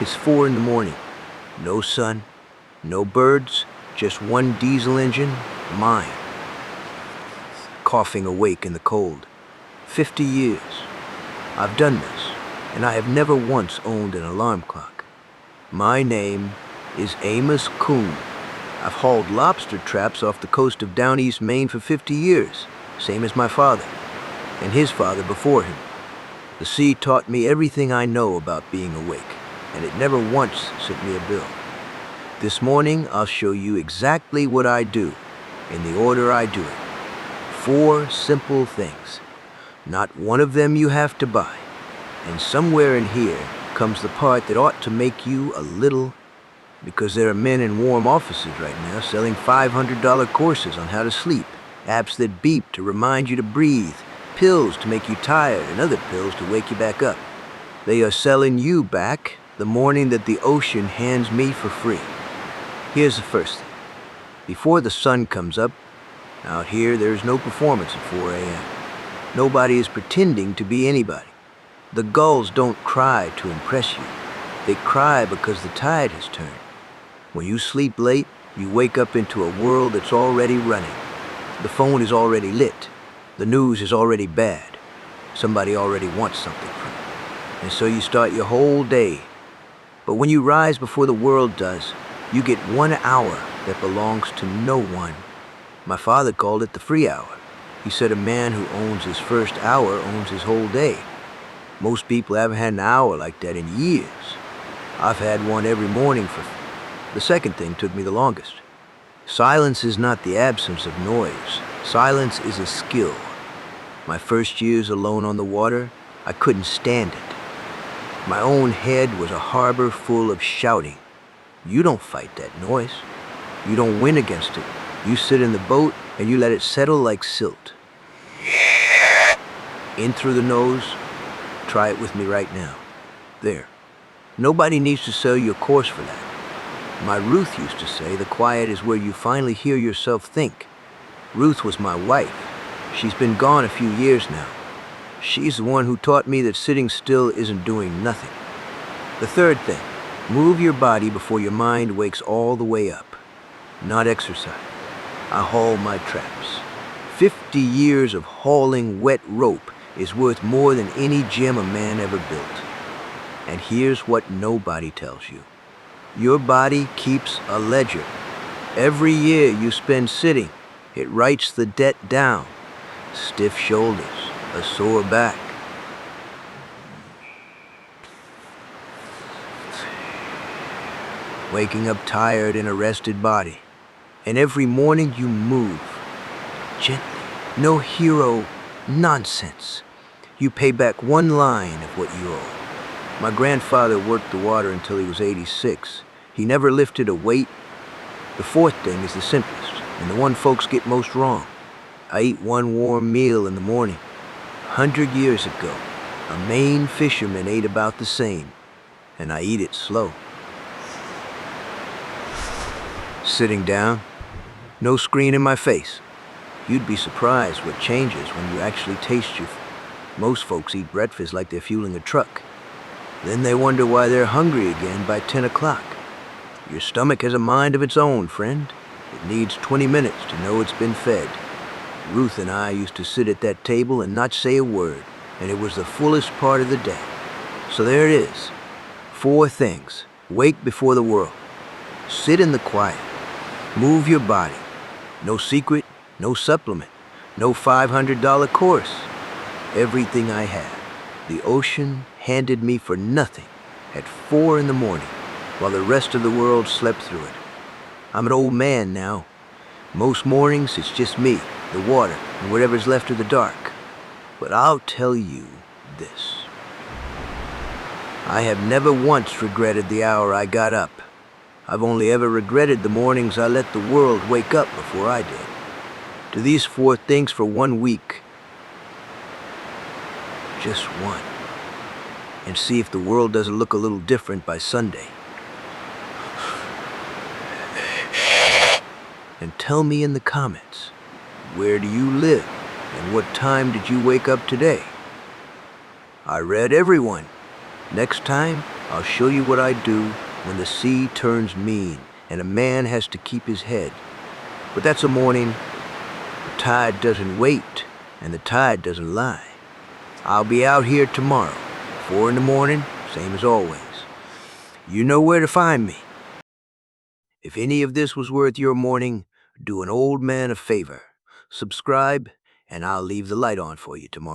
It's 4 in the morning. No sun, no birds, just one diesel engine, mine, coughing awake in the cold. 50 years. I've done this, and I have never once owned an alarm clock. My name is Amos Coombs. I've hauled lobster traps off the coast of down east Maine for 50 years, same as my father, and his father before him. The sea taught me everything I know about being awake, and it never once sent me a bill. This morning, I'll show you exactly what I do, in the order I do it. 4 simple things. Not one of them you have to buy. And somewhere in here comes the part that ought to make you a little, because there are men in warm offices right now selling $500 courses on how to sleep, apps that beep to remind you to breathe, pills to make you tired, and other pills to wake you back up. They are selling you back the morning that the ocean hands me for free. Here's the first thing. Before the sun comes up, out here there's no performance at 4 a.m. Nobody is pretending to be anybody. The gulls don't cry to impress you. They cry because the tide has turned. When you sleep late, you wake up into a world that's already running. The phone is already lit. The news is already bad. Somebody already wants something from you. And so you start your whole day. But when you rise before the world does, you get 1 hour that belongs to no one. My father called it the free hour. He said a man who owns his first hour owns his whole day. Most people haven't had an hour like that in years. I've had one every morning for... The second thing took me the longest. Silence is not the absence of noise. Silence is a skill. My first years alone on the water, I couldn't stand it. My own head was a harbor full of shouting. You don't fight that noise. You don't win against it. You sit in the boat and you let it settle like silt. In through the nose. Try it with me right now. There. Nobody needs to sell you a course for that. My Ruth used to say the quiet is where you finally hear yourself think. Ruth was my wife. She's been gone a few years now. She's the one who taught me that sitting still isn't doing nothing. The third thing, move your body before your mind wakes all the way up. Not exercise. I haul my traps. 50 years of hauling wet rope is worth more than any gym a man ever built. And here's what nobody tells you. Your body keeps a ledger. Every year you spend sitting, it writes the debt down. Stiff shoulders, a sore back. Waking up tired in a rested body. And every morning you move. Gently. No hero nonsense. You pay back 1 line of what you owe. My grandfather worked the water until he was 86. He never lifted a weight. The fourth thing is the simplest, and the one folks get most wrong. I eat 1 warm meal in the morning. 100 years ago, a Maine fisherman ate about the same, and I eat it slow. Sitting down, no screen in my face. You'd be surprised what changes when you actually taste your... Most folks eat breakfast like they're fueling a truck. Then they wonder why they're hungry again by 10 o'clock. Your stomach has a mind of its own, friend. It needs 20 minutes to know it's been fed. Ruth and I used to sit at that table and not say a word, and it was the fullest part of the day. So there it is. 4 things. Wake before the world. Sit in the quiet. Move your body. No secret, no supplement, no $500 course. Everything I had, the ocean handed me for nothing at 4 in the morning while the rest of the world slept through it. I'm an old man now. Most mornings it's just me, the water, and whatever's left of the dark. But I'll tell you this. I have never once regretted the hour I got up. I've only ever regretted the mornings I let the world wake up before I did. Do these 4 things for 1 week. Just one. And see if the world doesn't look a little different by Sunday. And tell me in the comments, where do you live and what time did you wake up today? I read everyone. Next time, I'll show you what I do when the sea turns mean and a man has to keep his head. But that's a morning. The tide doesn't wait and the tide doesn't lie. I'll be out here tomorrow, 4 in the morning, same as always. You know where to find me. If any of this was worth your morning, do an old man a favor. Subscribe, and I'll leave the light on for you tomorrow.